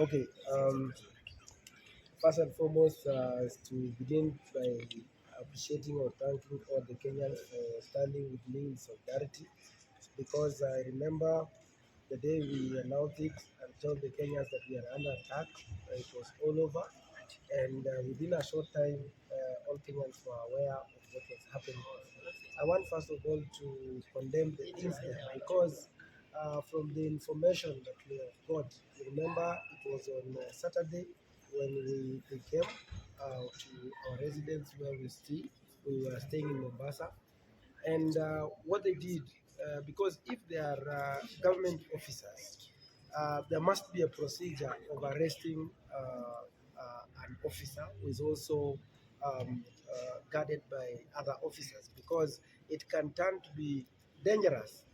Okay. First and foremost, is to begin by appreciating or thanking all the Kenyans for standing with me in solidarity, because I remember the day we announced it and told the Kenyans that we are under attack. It was all over, and within a short time, all Kenyans were aware of what was happening. I want first of all to condemn the incident, because from the information that we have got, you remember it was on Saturday when they came to our residence where we were staying in Mombasa. And what they did, because if they are government officers, there must be a procedure of arresting an officer who is also guarded by other officers, because it can turn to be dangerous.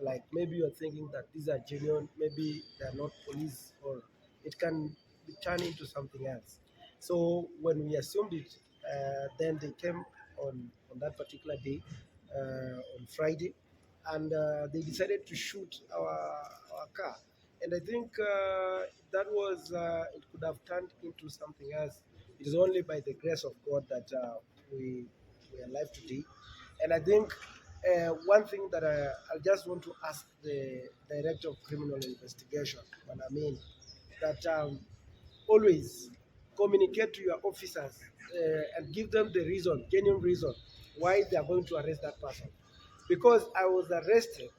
Like maybe you're thinking that these are genuine, maybe they're not police, or it can be turned into something else. So when we assumed it, then they came on that particular day, on Friday, and they decided to shoot our car. And I think that was it could have turned into something else. It is only by the grace of God that we are alive today. And I think one thing that I just want to ask the Director of Criminal Investigation, and I mean that always communicate to your officers and give them the reason, genuine reason, why they are going to arrest that person. Because I was arrested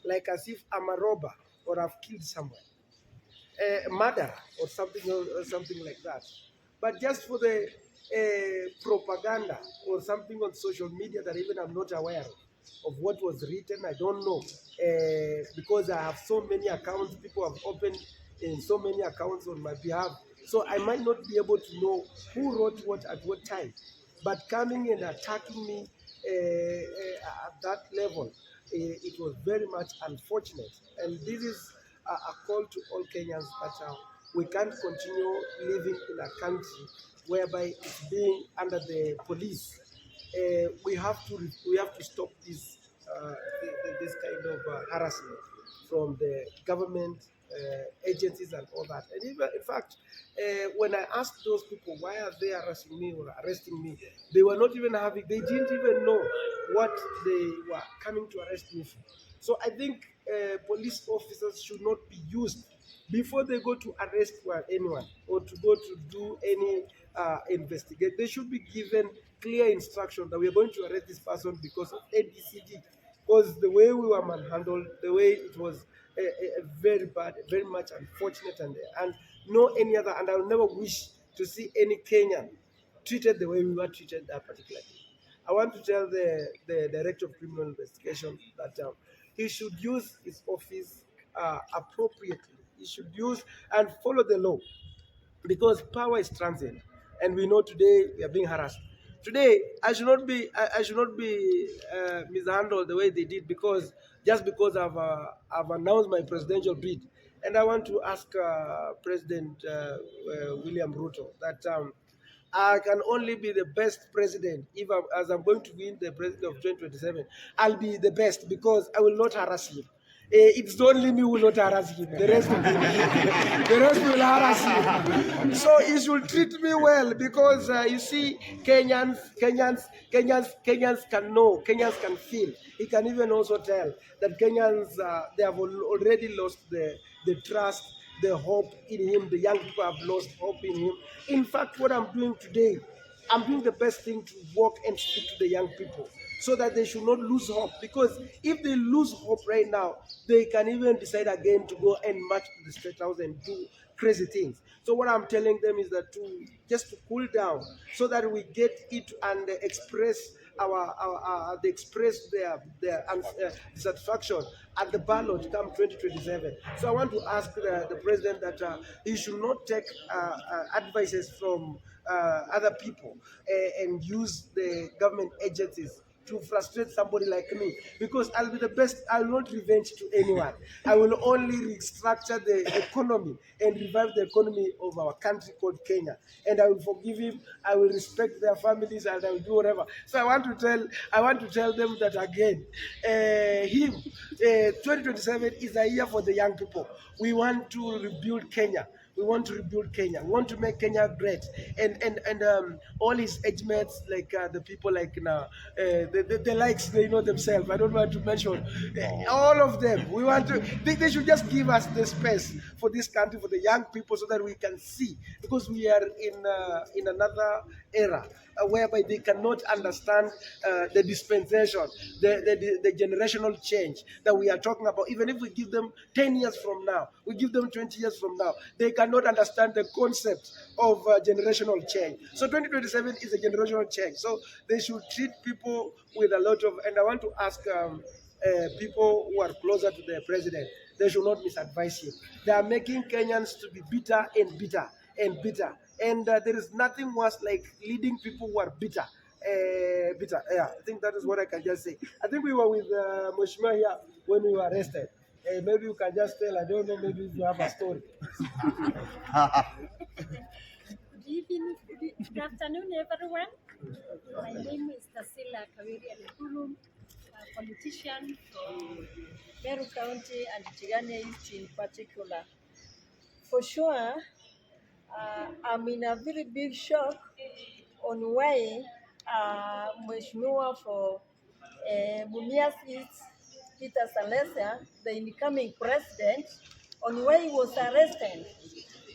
like as if I'm a robber or I've killed someone, murder or something like that. But just for the propaganda or something on social media that even I'm not aware of what was written, I don't know. Because I have so many accounts, people have opened in so many accounts on my behalf. So I might not be able to know who wrote what at what time. But coming and attacking me at that level, it was very much unfortunate. And this is a call to all Kenyans that we can't continue living in a country whereby it's being under the police. We have to stop this kind of harassment from the government agencies and all that. And even, in fact, when I asked those people why are they harassing me or arresting me, they were not even having. They didn't even know what they were coming to arrest me for. So I think police officers should not be used before they go to arrest anyone or to go to do any investigate. They should be given clear instruction that we are going to arrest this person because of ABCD. Because the way we were manhandled, the way it was a very bad, very much unfortunate, and no any other, and I will never wish to see any Kenyan treated the way we were treated that particular day. I want to tell the Director of Criminal Investigation that he should use his office appropriately. He should use and follow the law, because power is transient, and we know today we are being harassed. Today, I should not be mishandled the way they did, because just because I've announced my presidential bid, and I want to ask President William Ruto that I can only be the best president if as I'm going to win the president of 2027. I'll be the best because I will not harass him. It's only me who will not harass him. The rest will, the rest will harass him. So he should treat me well, because you see, Kenyans can know, Kenyans can feel. He can even also tell that Kenyans they have already lost the trust, the hope in him. The young people have lost hope in him. In fact, what I'm doing today, I'm doing the best thing to walk and speak to the young people so that they should not lose hope. Because if they lose hope right now, they can even decide again to go and march to the state house and do crazy things. So what I'm telling them is that to cool down, so that we get it and express they express their satisfaction at the ballot come 2027. So I want to ask the president that he should not take advices from other people and use the government agencies to frustrate somebody like me, because I'll be the best. I will not revenge to anyone. I will only restructure the economy and revive the economy of our country called Kenya. And I will forgive him. I will respect their families, and I will do whatever. So I want to tell them that again. 2027 is a year for the young people. We want to rebuild Kenya. We want to rebuild Kenya. We want to make Kenya great. And all his age mates, like the people like now, the likes, they know themselves. I don't want to mention all of them. We want to. They should just give us the space for this country, for the young people, so that we can see, because we are in another era whereby they cannot understand the dispensation, the generational change that we are talking about. Even if we give them 10 years from now, we give them 20 years from now, they cannot understand the concept of generational change. So 2027 is a generational change. So they should treat people with a lot of, and I want to ask people who are closer to the president, they should not misadvise him. They are making Kenyans to be bitter and bitter and bitter. And there is nothing worse like leading people who are bitter. Bitter. Yeah, I think that is what I can just say. I think we were with Mheshimiwa here when we were arrested. Maybe you can just tell, I don't know, maybe you have a story. Good afternoon, everyone. My name is Tasila Kawiri Alekurum, a politician from Meru County and Tigania East in particular. For sure, I'm in a very big shock on why Mheshimiwa for Mumias East, Peter Salasya, the incoming president, on why he was arrested.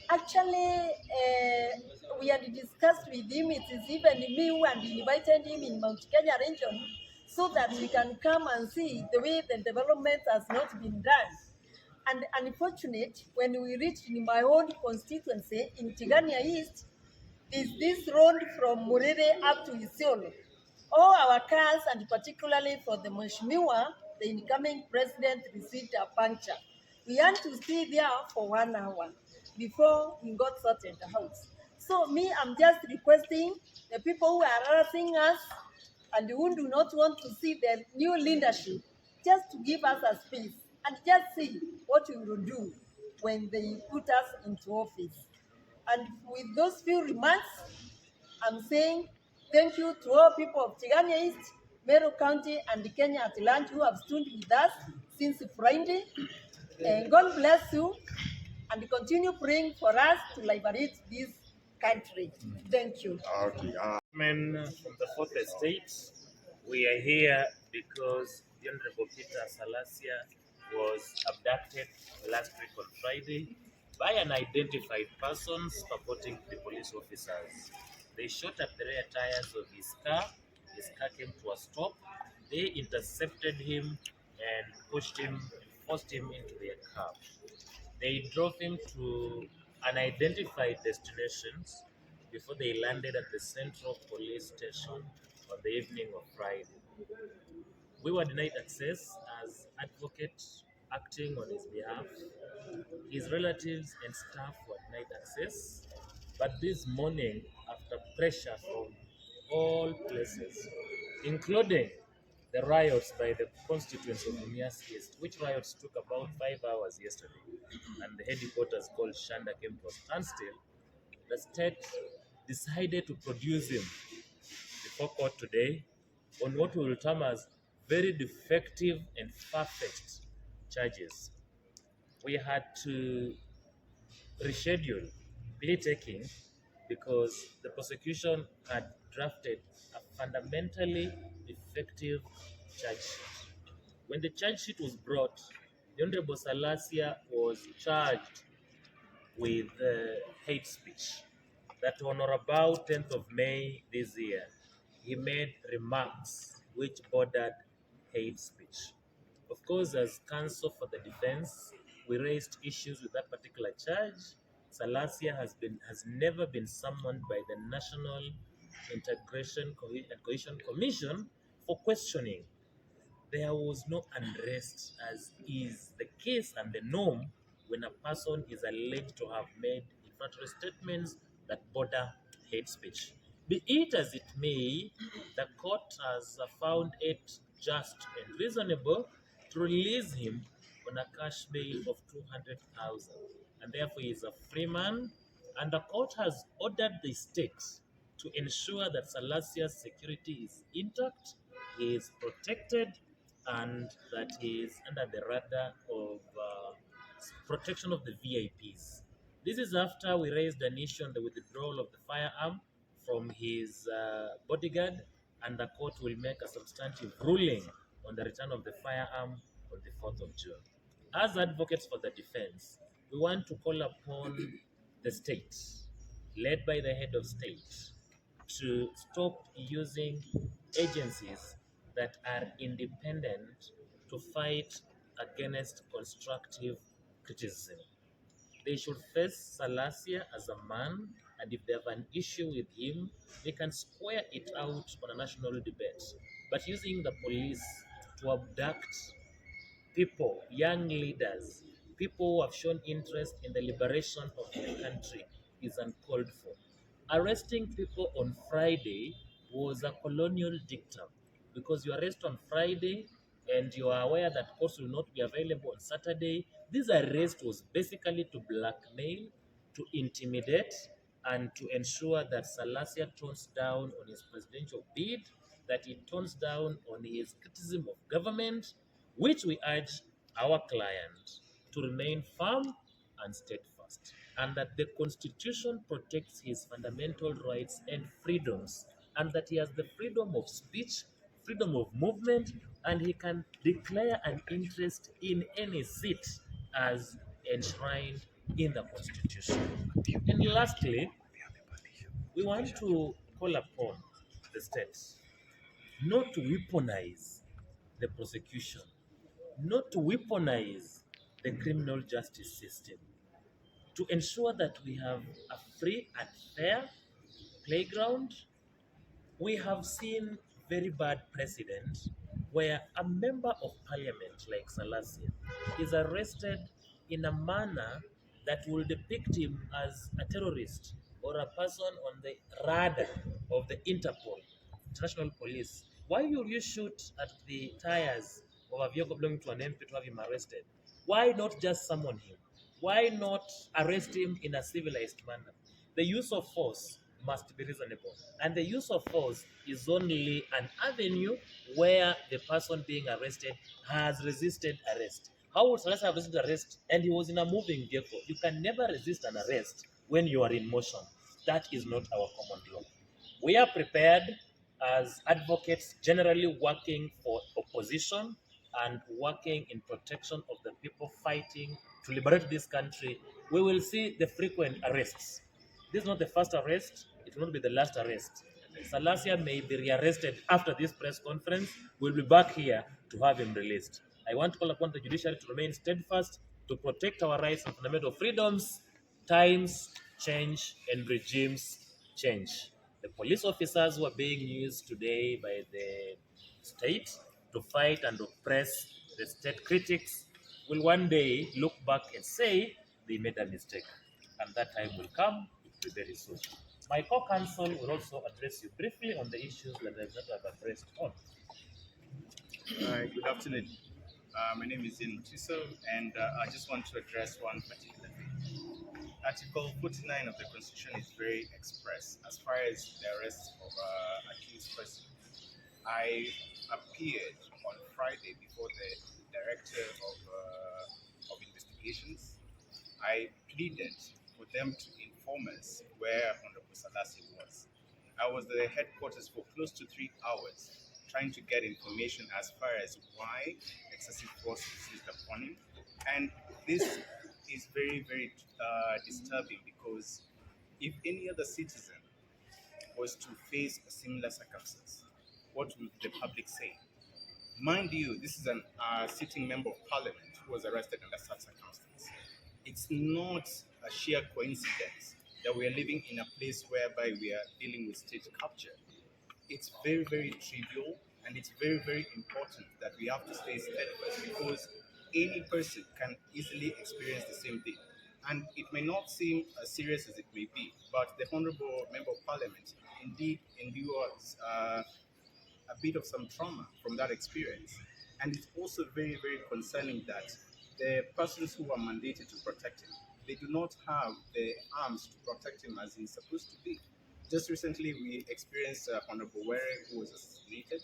Actually, we had discussed with him. It is even me who had invited him in Mount Kenya region so that we can come and see the way the development has not been done. And unfortunate, when we reached in my own constituency in Tigania East, is this road from Murere up to Isiolo. All our cars, and particularly for the Mheshimiwa, the incoming president, received a puncture. We had to stay there for 1 hour before we got sorted out. So me, I'm just requesting the people who are harassing us and who do not want to see the new leadership, just to give us a space and just see what we will do when they put us into office. And with those few remarks, I'm saying thank you to all people of Tigania East, Meru County, and Kenya at large who have stood with us since Friday. And God bless you, and continue praying for us to liberate this country. Thank you. Okay. Men from the fourth estate, we are here because the Honorable Peter Salasya was abducted last week on Friday by unidentified persons purporting to be police officers. They shot at the rear tires of his car. His car came to a stop. They intercepted him and forced him into their car. They drove him to unidentified destinations before they landed at the Central Police Station on the evening of Friday. We were denied access as advocate acting on his behalf. His relatives and staff were denied access. But this morning, after pressure from all places, including the riots by the constituents of Mumias East, which riots took about 5 hours yesterday, and the headquarters called Shanda came to a standstill, the state decided to produce him before court today on what we will term as very defective and far-fetched charges. We had to reschedule plea taking because the prosecution had drafted a fundamentally defective charge sheet. When the charge sheet was brought, the Honorable Salasya was charged with hate speech. That on or about 10th of May this year, he made remarks which bordered hate speech. Of course, as counsel for the defense, we raised issues with that particular charge. Salasya has never been summoned by the National Integration and Cohesion Commission for questioning. There was no unrest, as is the case and the norm when a person is alleged to have made inflammatory statements that border hate speech. Be it as it may, the court has found it just and reasonable to release him on a cash bail of 200,000, and therefore he is a free man. And the court has ordered the state to ensure that Salasya's security is intact, he is protected, and that he is under the radar of protection of the VIPs. This is after we raised an issue on the withdrawal of the firearm from his bodyguard, and the court will make a substantive ruling on the return of the firearm on the 4th of June. As advocates for the defense, we want to call upon the state, led by the head of state, to stop using agencies that are independent to fight against constructive criticism. They should face Salasya as a man, and if they have an issue with him, they can square it out on a national debate. But using the police to abduct people, young leaders, people who have shown interest in the liberation of their country is uncalled for. Arresting people on Friday was a colonial dictum because you arrest on Friday and you are aware that courts will not be available on Saturday. This arrest was basically to blackmail, to intimidate, and to ensure that Salasya tones down on his presidential bid, that he tones down on his criticism of government, which we urge our client to remain firm and steadfast, and that the Constitution protects his fundamental rights and freedoms, and that he has the freedom of speech, freedom of movement, and he can declare an interest in any seat as enshrined in the Constitution. And lastly, we want to call upon the states not to weaponize the prosecution, not to weaponize the criminal justice system, to ensure that we have a free and fair playground. We have seen very bad precedent where a member of parliament like Salasya is arrested in a manner that will depict him as a terrorist or a person on the radar of the Interpol, international police. Why will you shoot at the tires of a vehicle belonging to an MP to have him arrested? Why not just summon him? Why not arrest him in a civilized manner? The use of force must be reasonable, and the use of force is only an avenue where the person being arrested has resisted arrest. How would Salasya have resisted arrest and he was in a moving vehicle? You can never resist an arrest when you are in motion. That is not our common law. We are prepared as advocates, generally working for opposition and working in protection of the people fighting to liberate this country. We will see the frequent arrests. This is not the first arrest, it will not be the last arrest. Salasya may be rearrested after this press conference. We'll be back here to have him released. I want to call upon the judiciary to remain steadfast to protect our rights and fundamental freedoms. Times change and regimes change. The police officers who are being used today by the state to fight and oppress the state critics will one day look back and say they made a mistake. And that time will come, it will be very soon. My co-counsel will also address you briefly on the issues that I have addressed on. Hi, good afternoon. My name is Ian Mutiso, and I just want to address one particular thing. Article 49 of the Constitution is very express as far as the arrest of accused person. I appeared on Friday before the Director of Investigations. I pleaded for them to inform us where Honorable Salasya was. I was at the headquarters for close to 3 hours trying to get information as far as why excessive force is used upon him. And this is very, very disturbing because if any other citizen was to face a similar circumstance, what will the public say? Mind you, this is a sitting member of parliament who was arrested under such circumstance. It's not a sheer coincidence that we are living in a place whereby we are dealing with state capture. It's very, very trivial, and it's very, very important that we have to stay steadfast because any person can easily experience the same thing. And it may not seem as serious as it may be, but the Honorable Member of Parliament indeed endures a bit of some trauma from that experience. And it's also very, very concerning that the persons who are mandated to protect him, they do not have the arms to protect him as he's supposed to be. Just recently, we experienced Honorable Were, who was assassinated.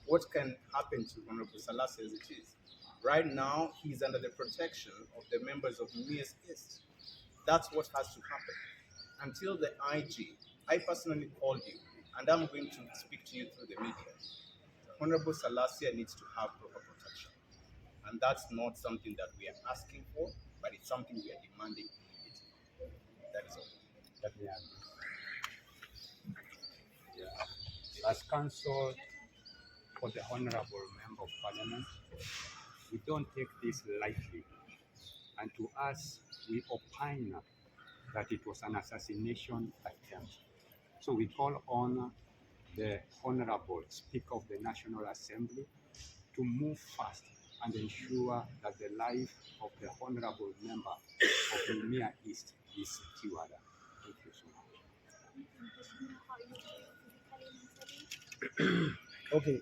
What can happen to Honorable Salasya as it is? Right now, he's under the protection of the members of Mumias East. That's what has to happen. Until the IG, I personally called you, and I'm going to speak to you through the media. Honorable Salasya needs to have proper protection. And that's not something that we are asking for, but it's something we are demanding. That is all. That we are. Yeah. As counsel for the Honorable Member of Parliament, we don't take this lightly. And to us, we opine that it was an assassination attempt. So we call on the Honorable Speaker of the National Assembly to move fast and ensure that the life of the Honorable Member of Lumia East is secured. Thank you so much. Okay.